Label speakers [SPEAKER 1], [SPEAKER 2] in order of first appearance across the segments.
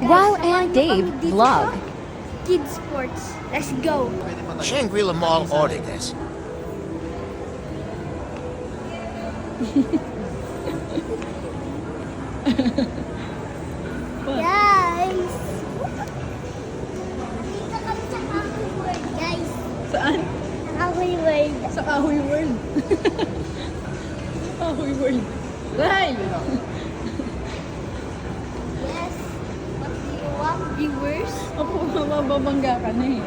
[SPEAKER 1] Wow and Dave vlog.
[SPEAKER 2] Kids Sports. Let's go.
[SPEAKER 3] Shangri-La Mall ordered this.
[SPEAKER 2] Guys! Dito kami sa Kahoy World, guys.
[SPEAKER 4] Saan?
[SPEAKER 2] Sa Kahoy World.
[SPEAKER 4] Sa Kahoy World. Kahoy World. Ray!
[SPEAKER 2] Yes. What do you want, viewers?
[SPEAKER 4] Ako, mababangga ka na eh.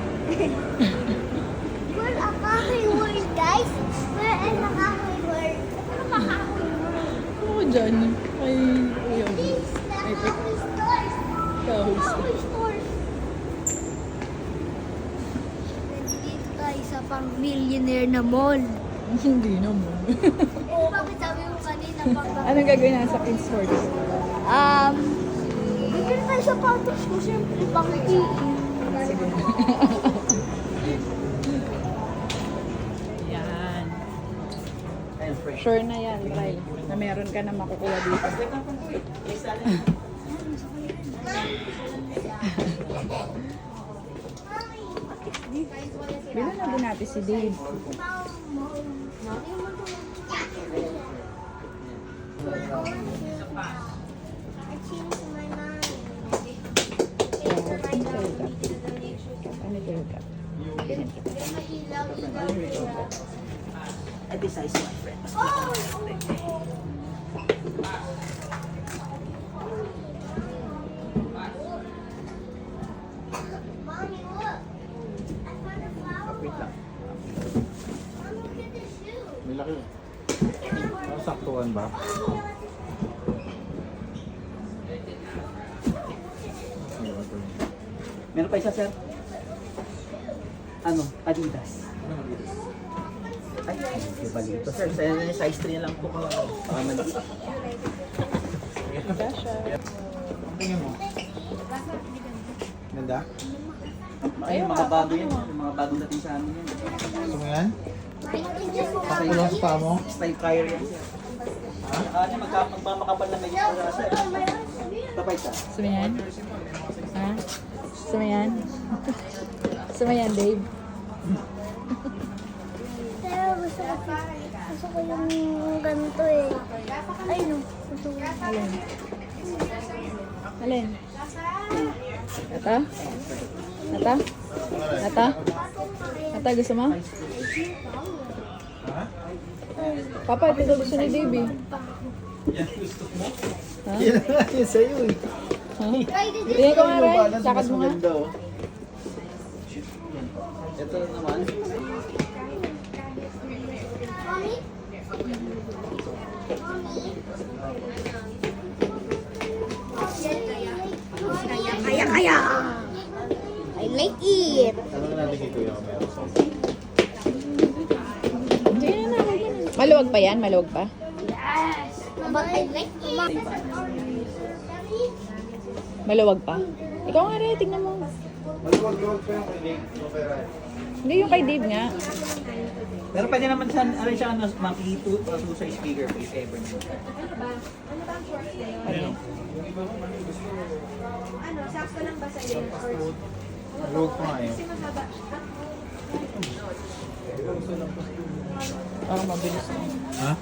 [SPEAKER 2] We're a Kahoy World, guys. We're in a Kahoy World. Ano ba Kahoy World?
[SPEAKER 4] Ano ko dyan? Kay Kuya.
[SPEAKER 2] This is the Kahoy Stores.
[SPEAKER 4] Kahoy
[SPEAKER 2] Kahoy Stores. Nandito tayo sa pang millionaire na mall.
[SPEAKER 4] Hindi naman.
[SPEAKER 2] Oo, bakit sabi mo kanina pang
[SPEAKER 4] Anong gagawin na sa Kids Sports?
[SPEAKER 2] bigyan tayo sa patos ko, siyempre, pang
[SPEAKER 4] Sige. Yan. Sure na yan, Ray. Na meron ka na makukuha dito. Bilan na din natin si Dave.
[SPEAKER 2] I changed my mind.
[SPEAKER 4] Ano ito ka?
[SPEAKER 5] I decide my friend.
[SPEAKER 2] Mommy, look. I found a flower.
[SPEAKER 5] Wait lang.
[SPEAKER 2] Mommy, look at this shoe.
[SPEAKER 6] May laki. Saktuan ba?
[SPEAKER 5] Meron pa isa, sir? Ano? Adidas. Ay, di ba dito, sir? Size 3 na lang po ka. Baka mali.
[SPEAKER 6] Tingin mo. Ganda?
[SPEAKER 5] Ay, mga bago yan. Yung mga bagong dating sa amin yan.
[SPEAKER 6] Gusto mo yan?
[SPEAKER 2] Mommy,
[SPEAKER 6] Kulang sa paa mo?
[SPEAKER 5] Style fire yan, sir. Ano, magmamakapal na medyo sa sir. Tapay sa.
[SPEAKER 4] Gusto mo yan? Ha? Gusto mo yan? Gusto mo yan, Dave?
[SPEAKER 2] Pero gusto ko yung ganito eh. Ay, no. Gusto ko.
[SPEAKER 4] Alin? Alin? Ito? Ito? Ito? Ito, gusto mo? Papa, ito gusto ni Dave eh. Ha?
[SPEAKER 6] Yan na yun sa'yo eh.
[SPEAKER 4] Ha? Tingnan ko nga, Ray.
[SPEAKER 6] Balance,
[SPEAKER 4] Lakad
[SPEAKER 6] mas
[SPEAKER 4] mo nga.
[SPEAKER 6] maganda, oh.
[SPEAKER 5] Ito naman.
[SPEAKER 2] Mommy? Kaya. I like it.
[SPEAKER 6] Tanong natin kay Kuya kung meron sa'yo.
[SPEAKER 4] Tingnan na, tingnan na. Maluwag pa yan? Maluwag pa?
[SPEAKER 2] Yes. But I like it.
[SPEAKER 4] Maluwag pa? Ikaw nga, Ray. Tingnan mo.
[SPEAKER 6] Maluwag-luwag pa yung kinig.
[SPEAKER 4] Hindi yung kay Dave nga.
[SPEAKER 5] Pero pwede naman siya, ano siya, makikito sa speaker if ever.
[SPEAKER 4] Ano?
[SPEAKER 6] Maluwag pa nga yun.
[SPEAKER 4] Parang mabilis na.
[SPEAKER 6] Ha?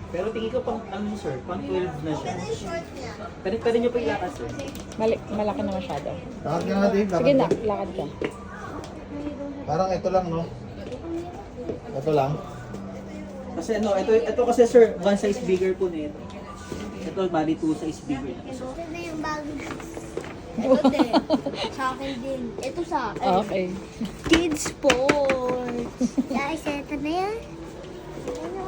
[SPEAKER 5] Pero tingin ko pang, ano sir, pang 12 na siya. Pwede nyo pa ilakas sir.
[SPEAKER 4] Malaki na masyado.
[SPEAKER 6] Lakad ka nga, Dave.
[SPEAKER 4] Sige na,
[SPEAKER 6] Lakad ka.
[SPEAKER 4] lakad ka.
[SPEAKER 6] Parang ito lang, no? Ito lang.
[SPEAKER 5] Kasi ano, ito kasi sir, one size bigger po nito. Ito, bali two size bigger.
[SPEAKER 2] Ito na yung bago. Ito din. Sa akin din. Ito sa akin.
[SPEAKER 4] Okay.
[SPEAKER 2] Kids Sports. Guys, ito na yan. Ano?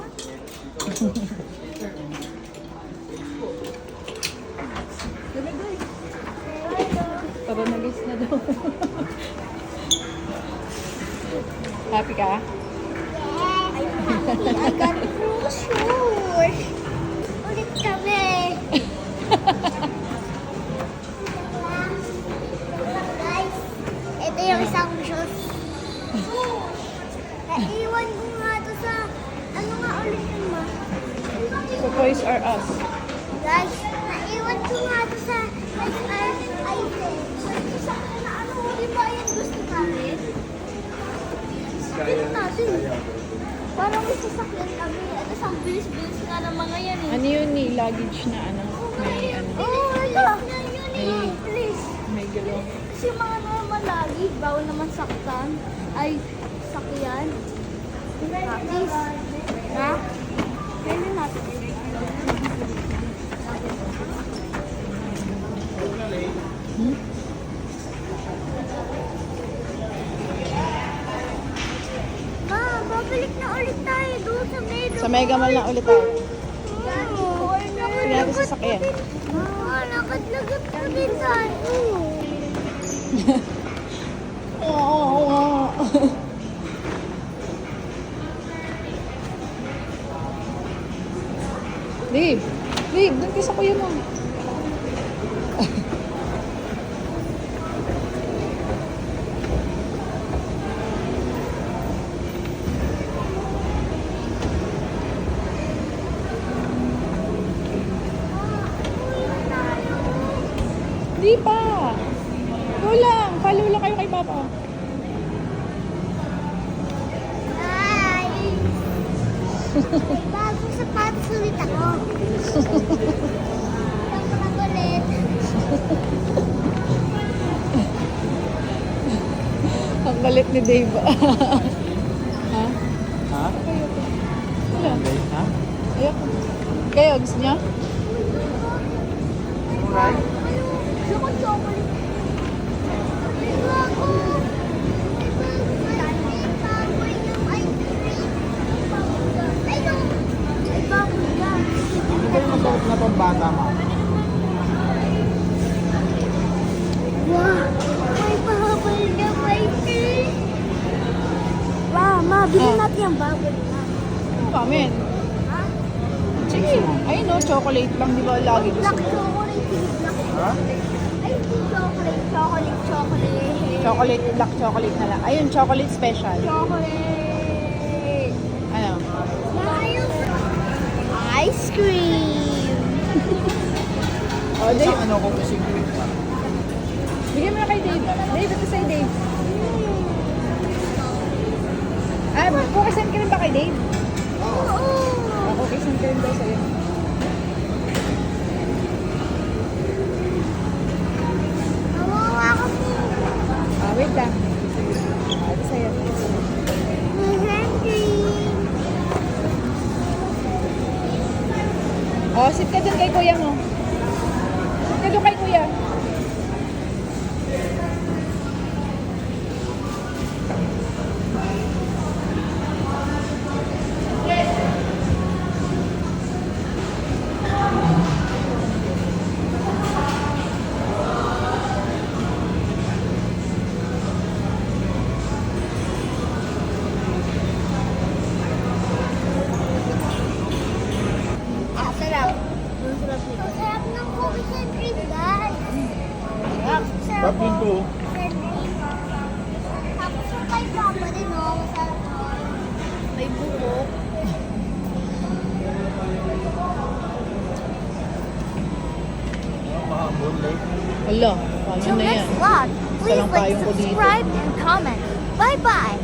[SPEAKER 4] Tara, nagis na daw. Happy ka?
[SPEAKER 2] I got new shoes. Ulit kami. Guys, ito yung isang shoes. Naiwan ko nga to sa, ano nga ulit yun ma?
[SPEAKER 4] Sa Toys R Us.
[SPEAKER 2] Guys, naiwan ko nga ito sa item. Sa na ano, di ba yan gusto namin? Tignan natin. Parang may sasakyan kami. At ang bilis-bilis nga ng mga yan eh.
[SPEAKER 4] Ano yun ni? Luggage na ano? May ano?
[SPEAKER 2] Oh, wala.
[SPEAKER 4] May-
[SPEAKER 2] Please.
[SPEAKER 4] May gulong.
[SPEAKER 2] Kasi yung mga normal lagi, bawal naman saktan. Ay, sakyan. Please. Ha? Kailan natin? Ma, babalik na ulit tayo doon sa Mega.
[SPEAKER 4] Sa Mega Mall na ulit tayo.
[SPEAKER 2] Sige
[SPEAKER 4] natin sasakyan.
[SPEAKER 2] Lagat-lagat na din tayo.
[SPEAKER 4] Oo. Dave! Dave, doon kayo sa kuya mo. Di pa! Go lang! Follow lang kayo kay Papa.
[SPEAKER 2] Ay! May bagong sapatos ulit ako. Ang magulit.
[SPEAKER 4] Ang galit ni Dave. Ha?
[SPEAKER 5] Ha?
[SPEAKER 4] Wala.
[SPEAKER 5] Ha?
[SPEAKER 4] Ayoko. Kayo, gusto niya?
[SPEAKER 5] Alright.
[SPEAKER 2] Gusto ko chocolate. May bago. May bago yung ice cream. Ayun. May bago yan.
[SPEAKER 5] Ano ba yung masarap na pambata mo?
[SPEAKER 2] Wow! May bubble na ice cream. Wow, ma, bilhin natin yung bubble na.
[SPEAKER 4] Kamen.
[SPEAKER 2] Ha?
[SPEAKER 4] Sige. Ayun no, chocolate lang. Di ba lagi gusto
[SPEAKER 2] Black
[SPEAKER 4] mo?
[SPEAKER 2] chocolate, black
[SPEAKER 5] Ha?
[SPEAKER 2] ay, chocolate.
[SPEAKER 4] Chocolate, black chocolate na lang. Ayun, chocolate special.
[SPEAKER 2] Chocolate.
[SPEAKER 4] Ano?
[SPEAKER 2] Ice cream.
[SPEAKER 4] Oh, Dave.
[SPEAKER 5] Isang ano ko kasi cream pa.
[SPEAKER 4] Bigyan mo na kay Dave. Dave, ito sa'yo, Dave. Ah, kukisan ka rin ba kay Dave?
[SPEAKER 2] Oo.
[SPEAKER 4] Ako, kukisan ka rin daw sa'yo.
[SPEAKER 2] Nawawa ka po.
[SPEAKER 4] Ah, wait lang. Ah, ito sa'yo.
[SPEAKER 2] Ice cream.
[SPEAKER 4] Oh, sit ka dun kay kuya mo. Sit ka dun kay kuya.
[SPEAKER 2] Ah, sarap. Ang sarap ng cookies and cream, guys. Sarap.
[SPEAKER 5] Sarap din to.
[SPEAKER 2] Tapos yung kay Papa din, oh. Masarap nun. May buko.
[SPEAKER 5] Mahabol like.
[SPEAKER 4] Hala, paano
[SPEAKER 2] Till
[SPEAKER 4] na yan?
[SPEAKER 2] next vlog, please
[SPEAKER 4] Walang
[SPEAKER 2] like,
[SPEAKER 4] payong ko dito.
[SPEAKER 2] subscribe, and comment. Bye-bye!